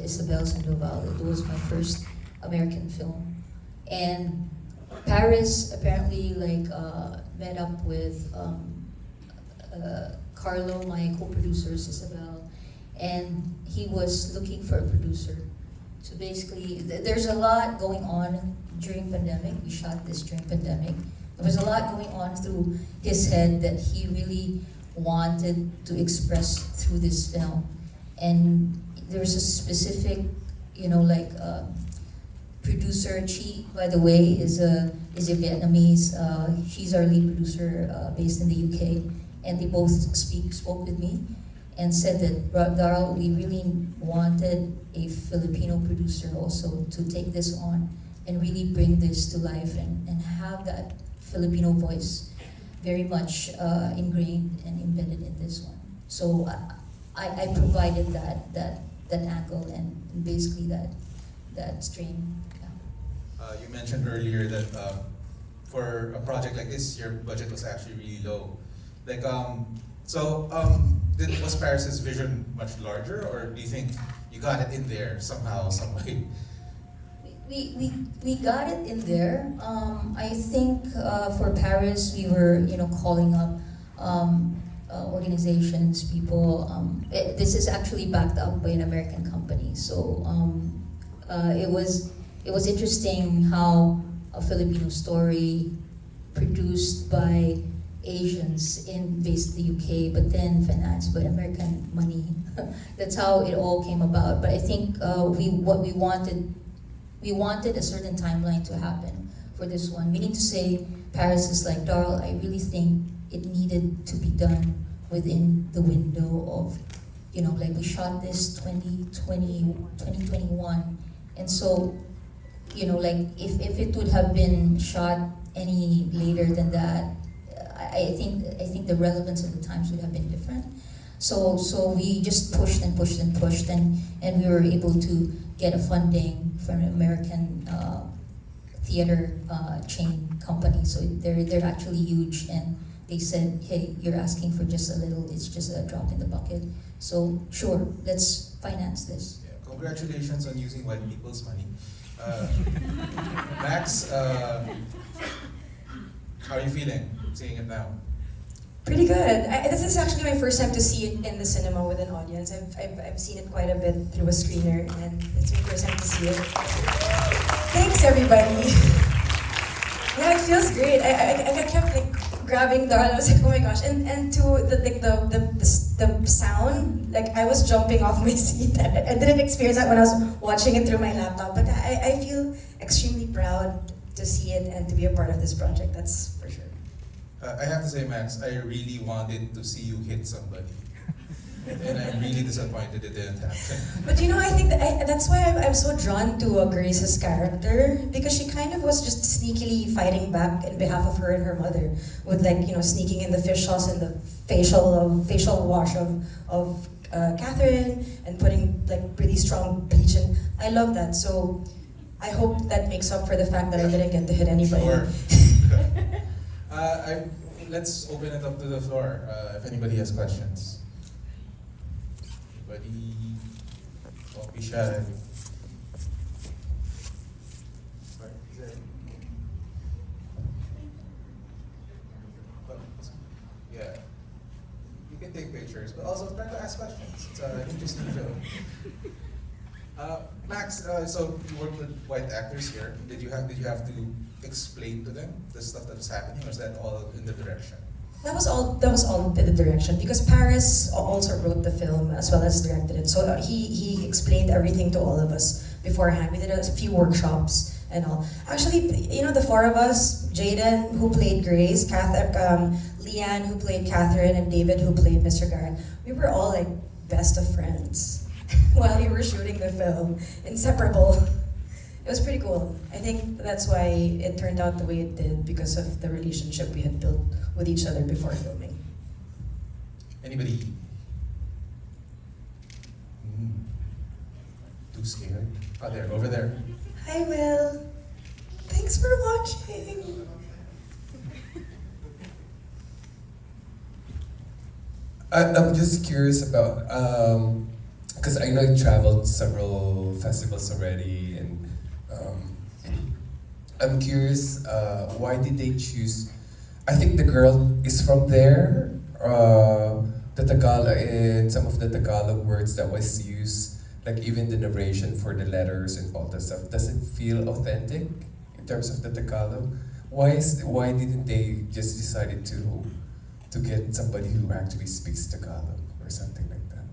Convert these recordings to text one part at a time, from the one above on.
Isabel Sandoval. It was my first American film. And Paris apparently met up with Carlo, my co-producers, Isabel, and he was looking for a producer. So basically, there's a lot going on during pandemic. We shot this during pandemic. There was a lot going on through his head that he really wanted to express through this film. And there was a specific, producer. Chi, by the way, is a Vietnamese. She's our lead producer based in the UK, and they both spoke with me and said that, Darl, we really wanted a Filipino producer also to take this on and really bring this to life and have that Filipino voice very much ingrained and embedded in this one. So I provided that angle and basically that strain. Yeah. You mentioned earlier that for a project like this, your budget was actually really low. Was Paris's vision much larger, or do you think you got it in there somehow, some way? We got it in there. I think for Paris, we were calling up organizations, people. This is actually backed up by an American company, so it was interesting how a Filipino story produced by Asians based in the UK, but then financed by American money. That's how it all came about. But I think we wanted a certain timeline to happen for this one. Meaning to say, Paris is like, Darl, I really think it needed to be done within the window of, we shot this 2021. And so, if it would have been shot any later than that, I think the relevance of the times would have been different. So we just pushed and pushed and pushed, and we were able to get a funding from an American theater chain company. So they're actually huge, and they said, hey, you're asking for just a little, it's just a drop in the bucket. So sure, let's finance this. Yeah, congratulations on using white people's money. Max, how are you feeling seeing it now? Pretty good. This is actually my first time to see it in the cinema with an audience. I've seen it quite a bit through a screener, and it's my first time to see it. Thanks, everybody. Yeah, it feels great. I kept grabbing Darla. I was like, oh my gosh! And to the sound, I was jumping off my seat. I didn't experience that when I was watching it through my laptop, but I feel extremely proud to see it and to be a part of this project. That's for sure. I have to say, Max, I really wanted to see you hit somebody. And I'm really disappointed it didn't happen. But I think that's why I'm so drawn to Grace's character, because she kind of was just sneakily fighting back in behalf of her and her mother, with sneaking in the fish sauce and the facial wash of Catherine, and putting really strong bleach. And I love that. So I hope that makes up for the fact that I didn't get to hit anybody. Sure. Let's open it up to the floor if anybody has questions. Anybody? Don't be shy. Yeah. You can take pictures, but also try to ask questions. It's an interesting film. Max, so you work with white actors here. Did you have to explain to them the stuff that was happening, or is that all in the direction? That was all in the direction, because Paris also wrote the film as well as directed it. So he explained everything to all of us beforehand. We did a few workshops and all. Actually, the four of us, Jaden, who played Grace, Leanne, who played Catherine, and David, who played Mr. Garrett, we were all best of friends while we were shooting the film, inseparable. It was pretty cool. I think that's why it turned out the way it did, because of the relationship we had built with each other before filming. Anybody? Too scared? Oh, there, over there. Hi, Will. Thanks for watching. I'm just curious about, because I know you traveled several festivals already, and I'm curious, why did they choose? I think the girl is from there. The Tagalog, and some of the Tagalog words that was used, like even the narration for the letters and all that stuff, does it feel authentic in terms of the Tagalog? Why didn't they just decided to get somebody who actually speaks Tagalog or something like that?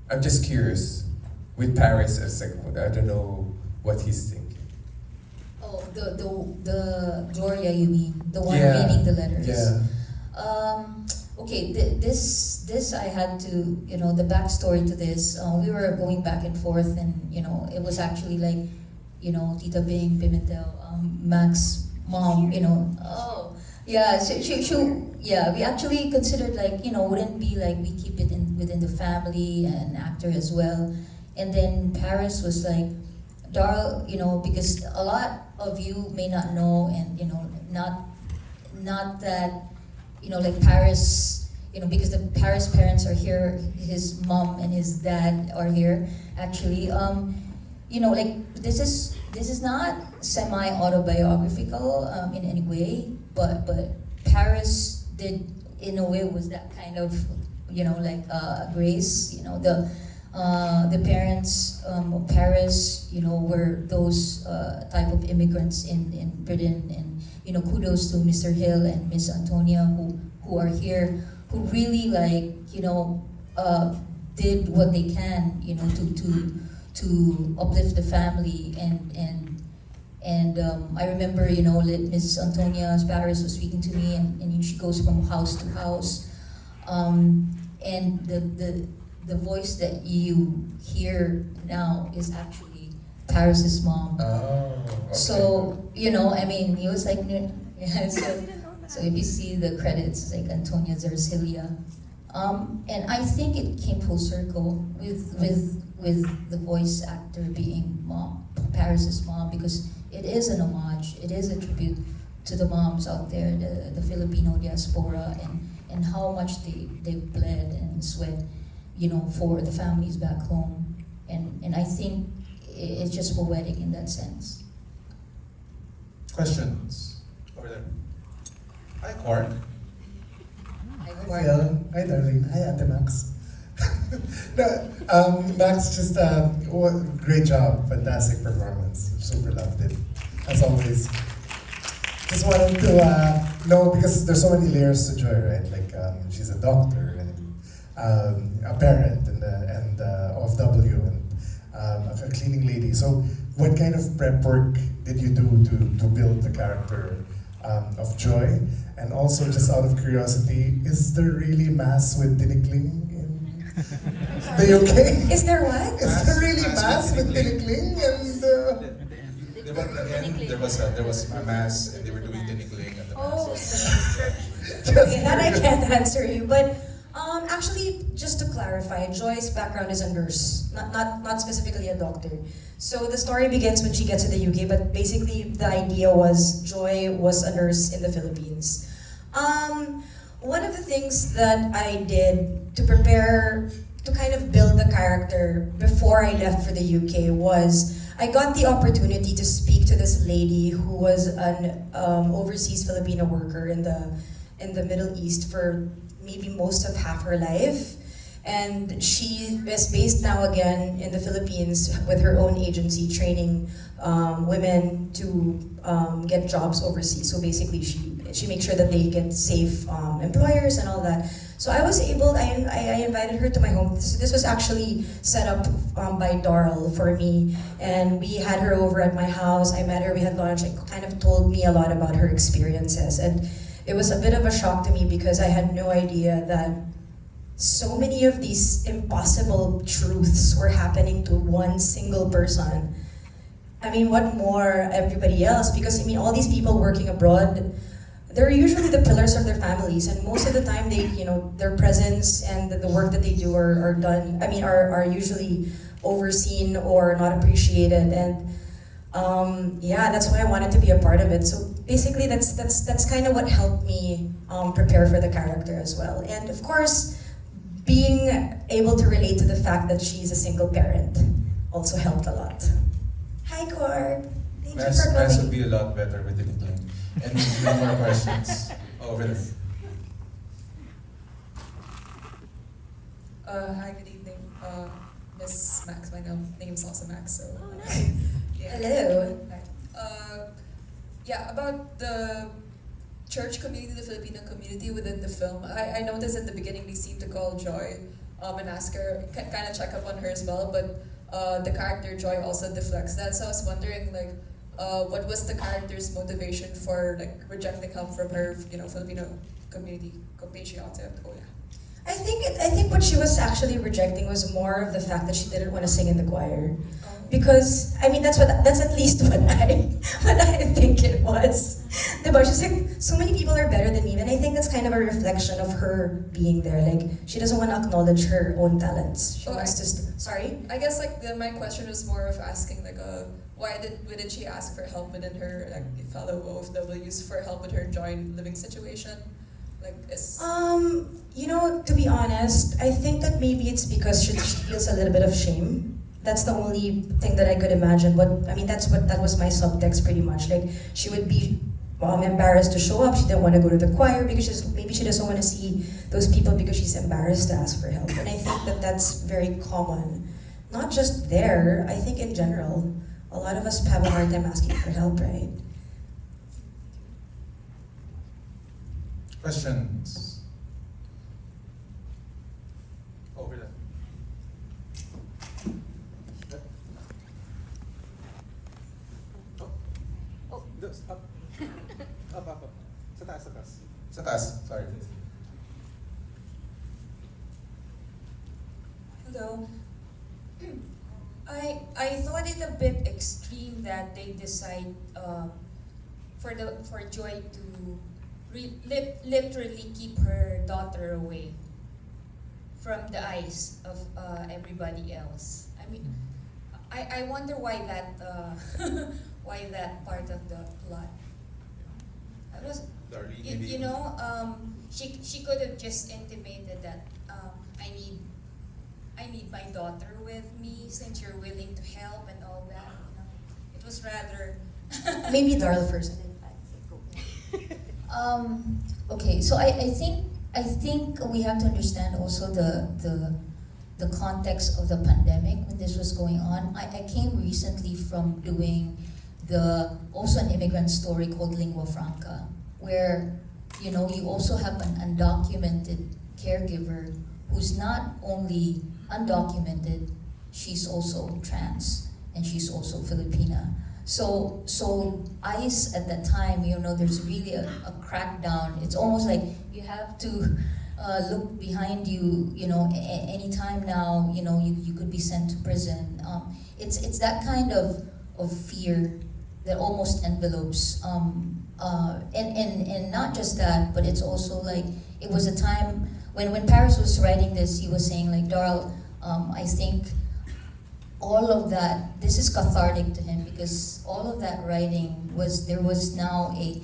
I'm just curious. With Paris as like, I don't know what he's thinking. Oh, the Gloria, you mean? The one Yeah. reading the letters? Yeah. Okay, this I had to, the backstory to this, we were going back and forth, and, it was actually like, Tita Bing, Pimentel, Mac's mom, oh, yeah, yeah, we actually considered like, wouldn't be like we keep it within the family and actor as well. And then Paris was like, Darl, because a lot of you may not know, and not that, like Paris, because the Paris parents are here, his mom and his dad are here, actually. Like this is not semi-autobiographical in any way, but Paris did, in a way, was that kind of, Grace, the parents of Paris, were those type of immigrants in Britain, and kudos to Mr. Hill and Miss Antonia who are here, who really did what they can, to uplift the family, and I remember, Miss Antonia Paris was speaking to me, and she goes from house to house, and the voice that you hear now is actually Paris's mom. Oh, okay. So, he was like, yeah, so if you see the credits, it's like Antonia Zarzilia. And I think it came full circle with the voice actor being mom, Paris's mom, because it is an homage, it is a tribute to the moms out there, the Filipino diaspora, and how much they've bled and sweat, for the families back home. And I think it's just poetic in that sense. Questions? Over there. Hi, Quark. I hope Hi, Ellen. Hi, Darlene. Hi, Ate Max. No, Max, just great job. Fantastic performance. Super loved it. As always. Just wanted to know, because there's so many layers to Joy, right? Like, she's a doctor and a parent and OFW and a cleaning lady. So, what kind of prep work did you do to build the character of Joy? And also, just out of curiosity, is there really mass with tinikling in the UK? Is there what? Is there really mass with tinikling? And There was a mass, and they were doing tinikling at the Oh, mass. okay, that I can't answer you. But actually, just to clarify, Joy's background is a nurse, not specifically a doctor. So the story begins when she gets to the UK, but basically the idea was Joy was a nurse in the Philippines. One of the things that I did to prepare to kind of build the character before I left for the UK was I got the opportunity to speak to this lady who was an overseas Filipino worker in the Middle East for maybe most of half her life. And she is based now again in the Philippines with her own agency training women to get jobs overseas. So basically she makes sure that they get safe employers and all that. So I was able, I invited her to my home. This was actually set up by Darl for me. And we had her over at my house. I met her, we had lunch. It kind of told me a lot about her experiences. And it was a bit of a shock to me because I had no idea that so many of these impossible truths were happening to one single person. I mean, what more everybody else? Because I mean, all these people working abroad, they're usually the pillars of their families, and most of the time, their presence and the work that they do are done. I mean, are usually overseen or not appreciated, and yeah, that's why I wanted to be a part of it. So basically, that's kind of what helped me prepare for the character as well. And of course, being able to relate to the fact that she's a single parent also helped a lot. Hi, Cor. Thank you for Mass would coming. be a lot better with the nickname. And no more questions. Over there. Hi, good evening. Miss Max, my name's also Max, so. Oh, nice. Yeah. Hello. Hi. Yeah, about the church community, the Filipino community within the film. I noticed at the beginning they seemed to call Joy and ask her, kind of check up on her as well, but the character Joy also deflects that. So I was wondering, like, what was the character's motivation for like rejecting help from her, Filipino community, compatriote? Oh yeah. I think what she was actually rejecting was more of the fact that she didn't want to sing in the choir. Because I mean that's at least what I think it was. Diba? She's like, so many people are better than me, and I think that's kind of a reflection of her being there. Like she doesn't want to acknowledge her own talents. She wants to sorry? I guess like my question was more of asking like why did she ask for help within her like fellow OFWs for help with her joint living situation? Like is To be honest, I think that maybe it's because she feels a little bit of shame. That's the only thing that I could imagine. That was my subtext pretty much. Like she would be embarrassed to show up. She didn't want to go to the choir because maybe she doesn't want to see those people because she's embarrassed to ask for help. And I think that that's very common, not just there. I think in general, a lot of us have a hard time asking for help, right? Questions? Over there. Oh, those, up. Up. Sa taas, sa taas. Sa taas, sorry. Hello. I thought it a bit extreme that they decide for Joy to literally keep her daughter away from the eyes of everybody else. I mean, I wonder why that why that part of the plot. I was, Darlene, you, maybe. you know, she could have just intimated that I need my daughter with me since you're willing to help and all that. It was rather. Maybe Darla first. Okay, so I think we have to understand also the context of the pandemic when this was going on. I came recently from doing also an immigrant story called Lingua Franca, where you also have an undocumented caregiver who's not only undocumented, she's also trans and she's also Filipina. So ICE at that time, there's really a crackdown. It's almost like you have to look behind you, anytime now, you could be sent to prison. It's that kind of fear that almost envelopes, and not just that, but it's also like, it was a time when Paris was writing this, he was saying like, Darl, I think all of that, this is cathartic to him because all of that writing there was now a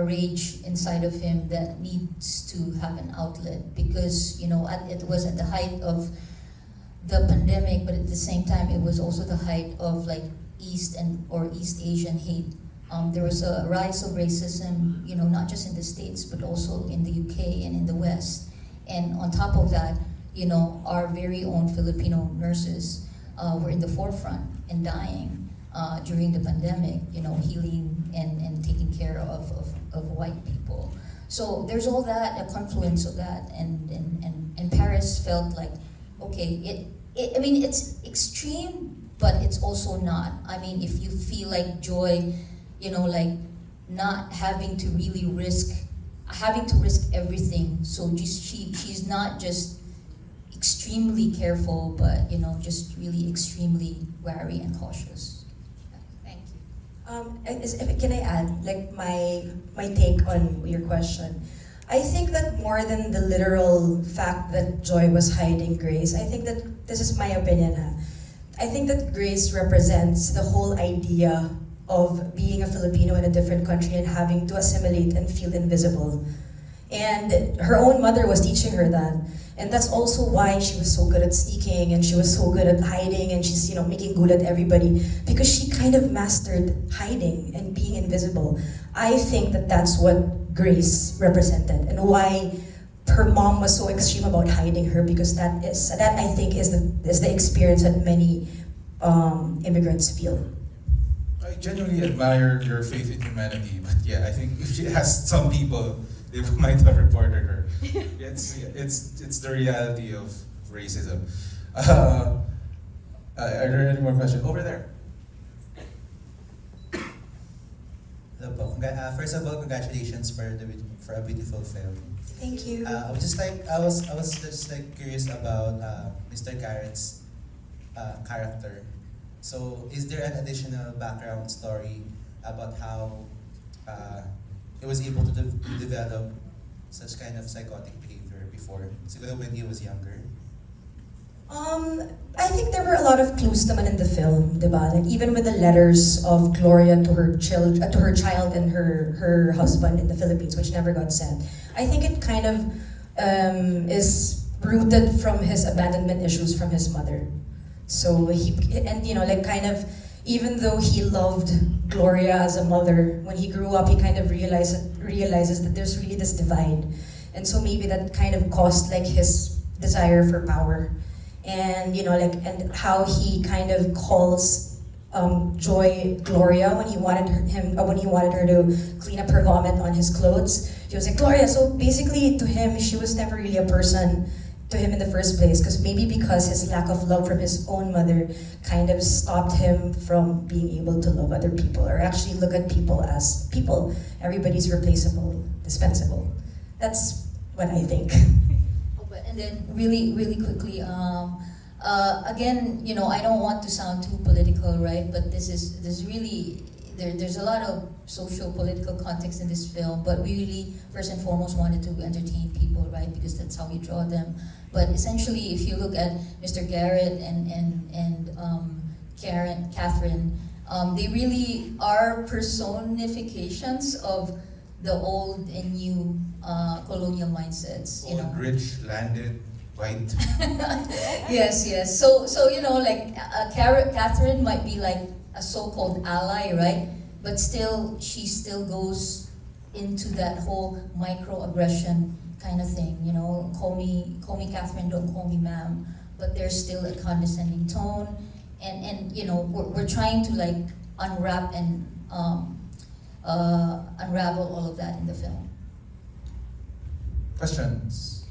rage inside of him that needs to have an outlet because, it was at the height of the pandemic, but at the same time, it was also the height of like East Asian hate. There was a rise of racism, not just in the States, but also in the UK and in the West. And on top of that, our very own Filipino nurses were in the forefront and dying during the pandemic, healing and taking care of white people. So there's all that, a confluence of that, and Paris felt like, okay, it's extreme, but it's also not. I mean, if you feel like Joy, like not having to really risk everything. So she's not just extremely careful, but just really extremely wary and cautious. Thank you. Can I add like my take on your question? I think that more than the literal fact that Joy was hiding Grace, I think that this is my opinion. I think that Grace represents the whole idea of being a Filipino in a different country and having to assimilate and feel invisible. And her own mother was teaching her that. And that's also why she was so good at sneaking and she was so good at hiding and she's, making good at everybody because she kind of mastered hiding and being invisible. I think that that's what Grace represented and why her mom was so extreme about hiding her because that I think is the experience that many immigrants feel. I genuinely admire your faith in humanity, but yeah, I think if she asked some people, they might have reported her. It's the reality of racism. Are there any more questions? Over there. Hello po. First of all, congratulations for a beautiful film. Thank you. I was just like curious about Mr. Garrett's character. So, is there an additional background story about how he was able to develop such kind of psychotic behavior before, siguro when he was younger? I think there were a lot of clues naman in the film, diba? Like even with the letters of Gloria to her child and her husband in the Philippines, which never got sent. I think it kind of is rooted from his abandonment issues from his mother. So even though he loved Gloria as a mother, when he grew up, he kind of realizes that there's really this divide, and so maybe that kind of caused like his desire for power. And and how he kind of calls Joy Gloria when he wanted her to clean up her vomit on his clothes. He was like, Gloria. So basically, to him, she was never really a person to him in the first place, because his lack of love from his own mother kind of stopped him from being able to love other people or actually look at people as people. Everybody's replaceable, dispensable. That's what I think. And then really quickly, again, I don't want to sound too political, right? But there's really there's a lot of social political context in this film. But we really first and foremost wanted to entertain people, right? Because that's how we draw them. But essentially, if you look at Mr. Garrett and Catherine, they really are personifications of the old and new colonial mindsets. Old, rich, landed, white. Yes. So Catherine might be like a so-called ally, right? But she still goes into that whole microaggression kind of thing. Call me Catherine, don't call me ma'am. But there's still a condescending tone, and we're trying to like unwrap and unravel all of that in the film. Questions?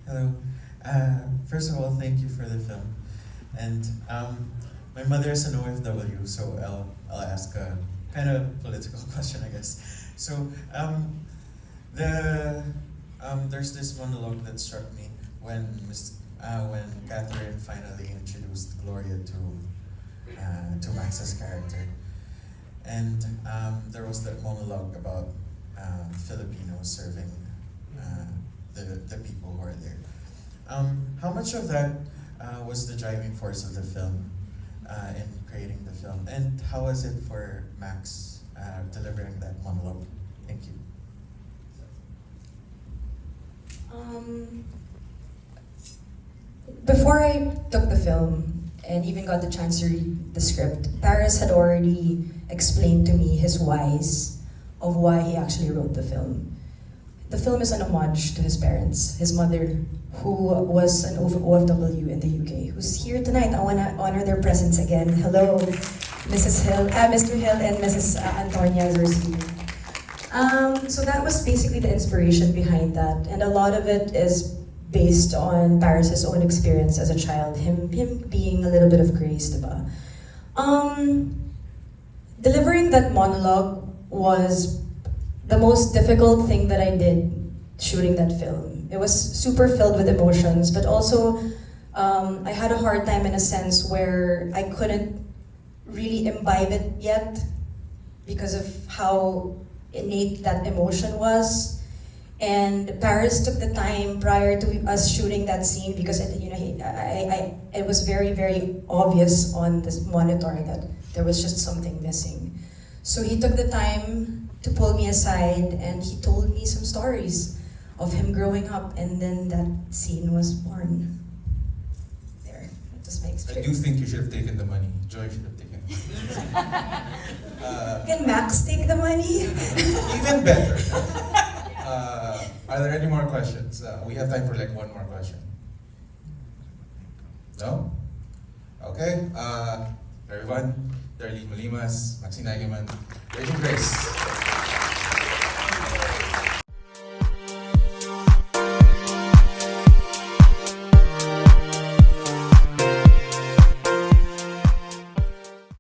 Hello. First of all, thank you for the film. And my mother is an OFW, so I'll ask a kind of political question, I guess. So there's this monologue that struck me when Catherine finally introduced Gloria to Max's character, and there was that monologue about Filipinos serving the people who are there. How much of that was the driving force of the film in creating the film, and how was it for Max delivering that monologue? Thank you. Before I took the film and even got the chance to read the script, Paris had already explained to me his whys of why he actually wrote the film. The film is an homage to his parents, his mother, who was an OFW in the UK, who's here tonight. I want to honor their presence again. Hello, Mrs. Hill, Mr. Hill, and Mrs. Antonia Zorzi. So that was basically the inspiration behind that, and a lot of it is based on Paris's own experience as a child, him being a little bit of Grace, diba? Delivering that monologue was the most difficult thing that I did shooting that film. It was super filled with emotions, but also I had a hard time in a sense where I couldn't really imbibe it yet because of how innate that emotion was. And Paris took the time prior to us shooting that scene because it was very, very obvious on this monitor that there was just something missing. So he took the time to pull me aside and he told me some stories of him growing up, and then that scene was born. There, that was my I experience. do think you should have taken the money. Joy should have taken the money. Can Max take the money? Even better. Are there any more questions? We have time for like one more question. No? Okay. Everyone, Darlene Malimas, Maxine Eigenmann, Rachel Grace.